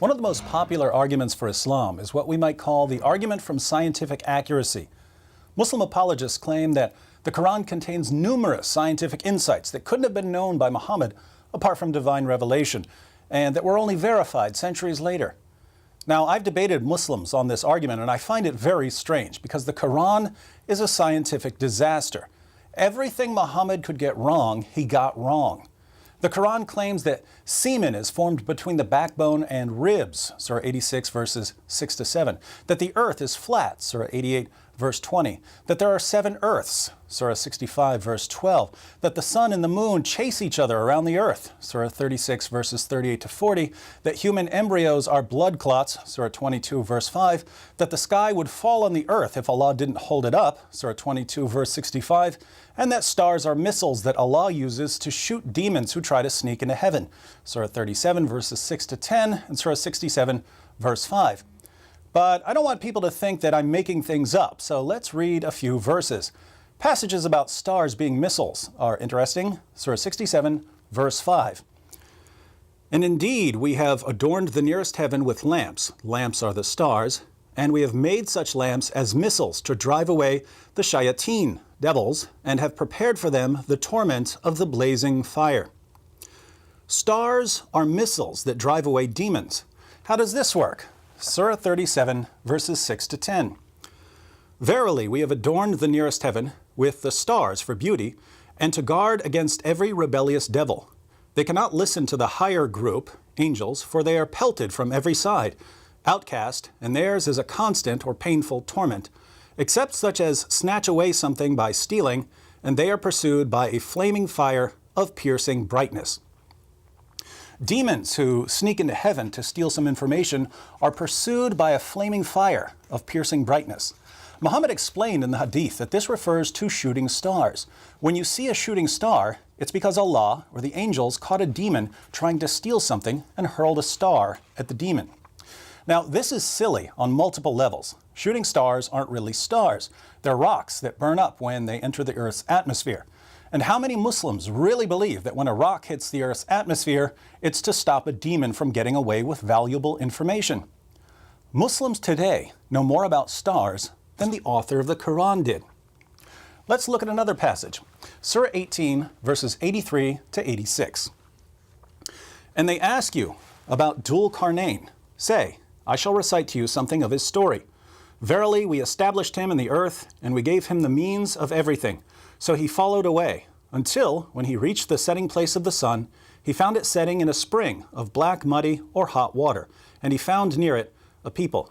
One of the most popular arguments for Islam is what we might call the argument from scientific accuracy. Muslim apologists claim that the Quran contains numerous scientific insights that couldn't have been known by Muhammad apart from divine revelation, and that were only verified centuries later. Now, I've debated Muslims on this argument, and I find it very strange because the Quran is a scientific disaster. Everything Muhammad could get wrong, he got wrong. The Quran claims that semen is formed between the backbone and ribs, Surah 86 verses 6 to 7, that the earth is flat, Surah 88 verse 20, that there are 7 earths, Surah 65 verse 12, that the sun and the moon chase each other around the earth, Surah 36 verses 38 to 40, that human embryos are blood clots, Surah 22 verse 5, that the sky would fall on the earth if Allah didn't hold it up, Surah 22 verse 65, and that stars are missiles that Allah uses to shoot demons who try to sneak into heaven, Surah 37 verses 6 to 10, and Surah 67 verse 5. But I don't want people to think that I'm making things up, so let's read a few verses. Passages about stars being missiles are interesting. Surah 67, verse 5. And indeed, we have adorned the nearest heaven with lamps. Lamps are the stars. And we have made such lamps as missiles to drive away the shayateen, devils, and have prepared for them the torment of the blazing fire. Stars are missiles that drive away demons. How does this work? Surah 37, verses 6 to 10. Verily, we have adorned the nearest heaven with the stars for beauty, and to guard against every rebellious devil. They cannot listen to the higher group, angels, for they are pelted from every side, outcast, and theirs is a constant or painful torment, except such as snatch away something by stealing, and they are pursued by a flaming fire of piercing brightness. Demons who sneak into heaven to steal some information are pursued by a flaming fire of piercing brightness. Muhammad explained in the hadith that this refers to shooting stars. When you see a shooting star, it's because Allah or the angels caught a demon trying to steal something and hurled a star at the demon. Now, this is silly on multiple levels. Shooting stars aren't really stars. They're rocks that burn up when they enter the Earth's atmosphere. And how many Muslims really believe that when a rock hits the Earth's atmosphere, it's to stop a demon from getting away with valuable information? Muslims today know more about stars than the author of the Quran did. Let's look at another passage. Surah 18, verses 83 to 86. And they ask you about Dhul Qarnayn. Say, I shall recite to you something of his story. Verily, we established him in the earth, and we gave him the means of everything. So he followed away, until, when he reached the setting place of the sun, he found it setting in a spring of black, muddy, or hot water, and he found near it a people.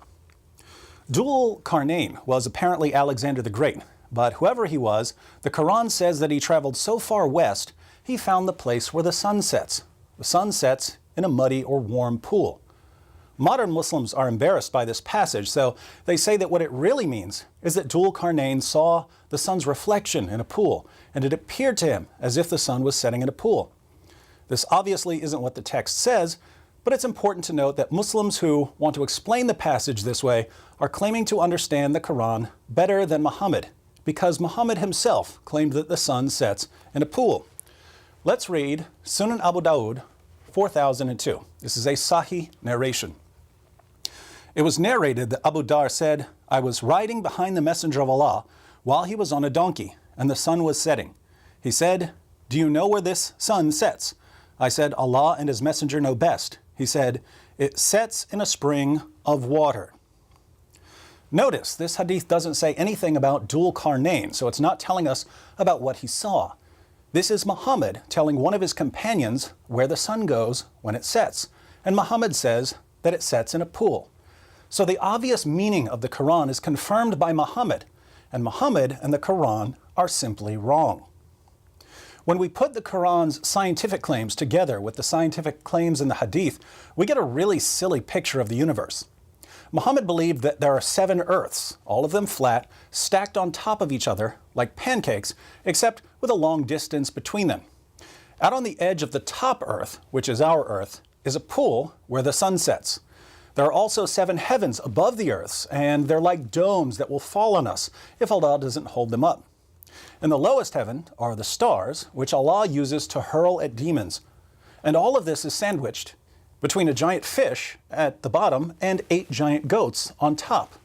Dhul Qarnayn was apparently Alexander the Great, but whoever he was, the Quran says that he traveled so far west, he found the place where the sun sets. The sun sets in a muddy or warm pool. Modern Muslims are embarrassed by this passage, so they say that what it really means is that Dhul Qarnayn saw the sun's reflection in a pool, and it appeared to him as if the sun was setting in a pool. This obviously isn't what the text says, but it's important to note that Muslims who want to explain the passage this way are claiming to understand the Quran better than Muhammad, because Muhammad himself claimed that the sun sets in a pool. Let's read Sunan Abu Dawud 4002. This is a Sahih narration. It was narrated that Abu Dar said, I was riding behind the Messenger of Allah while he was on a donkey, and the sun was setting. He said, do you know where this sun sets? I said, Allah and his Messenger know best. He said, it sets in a spring of water. Notice, this hadith doesn't say anything about Dhul Qarnayn, so it's not telling us about what he saw. This is Muhammad telling one of his companions where the sun goes when it sets, and Muhammad says that it sets in a pool. So the obvious meaning of the Quran is confirmed by Muhammad, and Muhammad and the Quran are simply wrong. When we put the Quran's scientific claims together with the scientific claims in the Hadith, we get a really silly picture of the universe. Muhammad believed that there are 7 earths, all of them flat, stacked on top of each other like pancakes, except with a long distance between them. Out on the edge of the top earth, which is our earth, is a pool where the sun sets. There are also 7 heavens above the earths, and they're like domes that will fall on us if Allah doesn't hold them up. In the lowest heaven are the stars, which Allah uses to hurl at demons. And all of this is sandwiched between a giant fish at the bottom and 8 giant goats on top.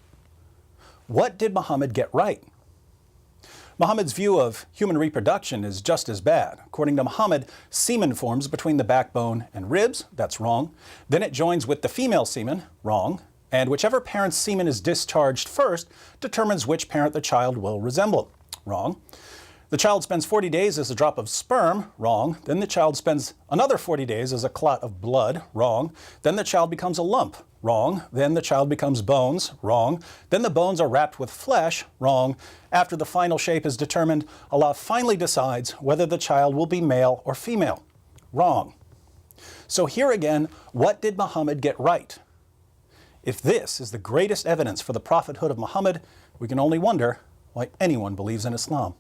What did Muhammad get right? Muhammad's view of human reproduction is just as bad. According to Muhammad, semen forms between the backbone and ribs. That's wrong. Then it joins with the female semen. Wrong. And whichever parent's semen is discharged first determines which parent the child will resemble. Wrong. The child spends 40 days as a drop of sperm. Wrong. Then the child spends another 40 days as a clot of blood. Wrong. Then the child becomes a lump. Wrong. Then the child becomes bones. Wrong. Then the bones are wrapped with flesh. Wrong. After the final shape is determined, Allah finally decides whether the child will be male or female. Wrong. So here again, what did Muhammad get right? If this is the greatest evidence for the prophethood of Muhammad, we can only wonder why anyone believes in Islam.